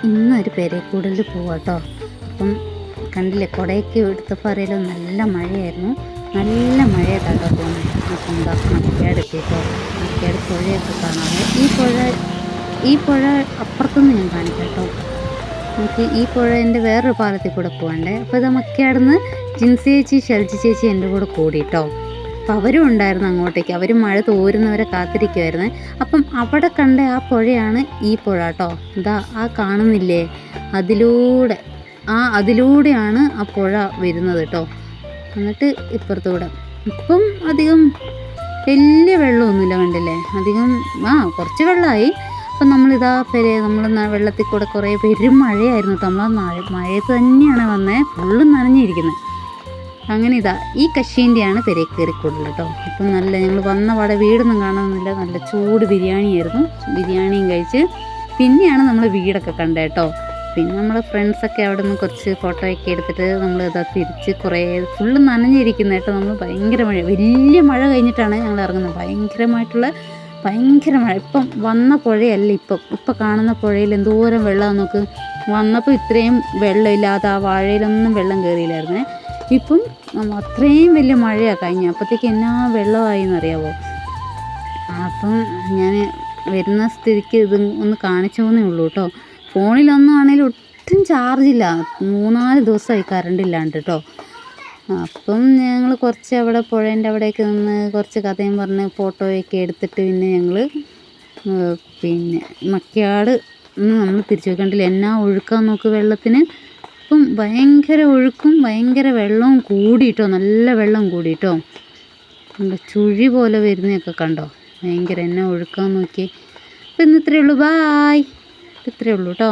ഇന്നൊരു പെരേക്കൂടലിൽ പോവാട്ടോ. അപ്പം കണ്ടില്ലേ, കുടയൊക്കെ എടുത്തപ്പോൾ അറിയാലോ നല്ല മഴയായിരുന്നു. നല്ല മഴയത്താട്ടോ പോകുന്നത്. അപ്പം എന്താ മറ്റേട് എത്തിയിട്ടോ. മറ്റേട് പുഴയൊക്കെ കാണാതെ ഈ പുഴ അപ്പുറത്തുനിന്ന് ഞാൻ കാണിക്കാം കേട്ടോ. നമുക്ക് ഈ പുഴേൻ്റെ വേറൊരു പാലത്തിൽ കൂടെ പോകണ്ടേ. അപ്പോൾ ഇത് മക്കയാടുന്ന് ജിൻസി ചേച്ചി ഷെൽജി ചേച്ചി എൻ്റെ കൂടെ കൂടിയിട്ടോ. അപ്പം അവരും ഉണ്ടായിരുന്നു അങ്ങോട്ടേക്ക്. അവർ മഴ തോരുന്നവരെ കാത്തിരിക്കുമായിരുന്നു. അപ്പം അവിടെ കണ്ട ആ പുഴയാണ് ഈ പുഴ കേട്ടോ. ഇതാ ആ കാണുന്നില്ലേ, അതിലൂടെയാണ് ആ പുഴ വരുന്നത് കേട്ടോ. എന്നിട്ട് ഇപ്പുറത്തൂടെ ഇപ്പം അധികം വലിയ വെള്ളമൊന്നുമില്ല, കണ്ടില്ലേ. അധികം കുറച്ച് വെള്ളമായി. അപ്പം നമ്മളിതാ നമ്മൾ വെള്ളത്തിൽ കൂടെ കുറേ പെരും മഴയായിരുന്നു കേട്ടോ. നമ്മൾ മഴയത്ത് തന്നെയാണ് വന്നത്, ഫുള്ളും നനഞ്ഞിരിക്കുന്നത്. അങ്ങനെ ഇതാ ഈ കശീൻ്റെയാണ് പെരേക്കേറിക്കൂടൽ കേട്ടോ. അപ്പം നല്ല ഞങ്ങൾ വന്ന പാടെ വീടൊന്നും കാണുന്നില്ല, നല്ല ചൂട് ബിരിയാണിയായിരുന്നു. ബിരിയാണിയും കഴിച്ച് പിന്നെയാണ് നമ്മൾ വീടൊക്കെ കണ്ടത് കേട്ടോ. പിന്നെ നമ്മളെ ഫ്രണ്ട്സൊക്കെ അവിടെ നിന്ന് കുറച്ച് ഫോട്ടോയൊക്കെ എടുത്തിട്ട് നമ്മൾ ഇതാ തിരിച്ച് കുറേ ഫുള്ള് നനഞ്ഞിരിക്കുന്നത് കേട്ടോ. നമ്മൾ ഭയങ്കര മഴ, വലിയ മഴ കഴിഞ്ഞിട്ടാണ് ഞങ്ങൾ ഇറങ്ങുന്നത്. ഭയങ്കര മഴ. ഇപ്പം വന്ന പുഴയല്ല, ഇപ്പം കാണുന്ന പുഴയിൽ എന്തോരം വെള്ളമാണ് നോക്ക്. വന്നപ്പോൾ ഇത്രയും വെള്ളമില്ലാതെ ആ വാഴയിലൊന്നും വെള്ളം കയറിയില്ലായിരുന്നേ. ഇപ്പം അത്രയും വലിയ മഴയാണ് കഴിഞ്ഞ. അപ്പോഴത്തേക്ക് എന്നാ വെള്ളമായി എന്നറിയാമോ. അപ്പം ഞാൻ വരുന്ന സ്ഥിതിക്ക് ഇത് ഒന്ന് കാണിച്ചോന്നേ ഉള്ളൂ കേട്ടോ. ഫോണിലൊന്നും ആണെങ്കിലും ഒട്ടും ചാർജില്ല. 3-4 ദിവസമായി കറണ്ട് ഇല്ലാണ്ട് കേട്ടോ. അപ്പം ഞങ്ങൾ കുറച്ച് അവിടെ പുഴേൻ്റെ അവിടെയൊക്കെ നിന്ന് കുറച്ച് കഥയും പറഞ്ഞ് ഫോട്ടോയൊക്കെ എടുത്തിട്ട് പിന്നെ ഞങ്ങൾ മക്കയാട് നമ്മൾ തിരിച്ചു വെക്കണ്ടില്ല. എന്നാ ഒഴുക്കാൻ നോക്ക് വെള്ളത്തിന്. ഇപ്പം ഭയങ്കര ഒഴുക്കും ഭയങ്കര വെള്ളവും കൂടിയിട്ടോ, നല്ല വെള്ളം കൂടിയിട്ടോ. ചുഴി പോലെ വരുന്നതൊക്കെ കണ്ടോ, ഭയങ്കര എന്നാ ഒഴുക്കാൻ നോക്കി. അപ്പം ഇന്ന് ഇത്രയേ ഉള്ളൂ. ബായ്. ഇത്രയേ ഉള്ളൂ കേട്ടോ.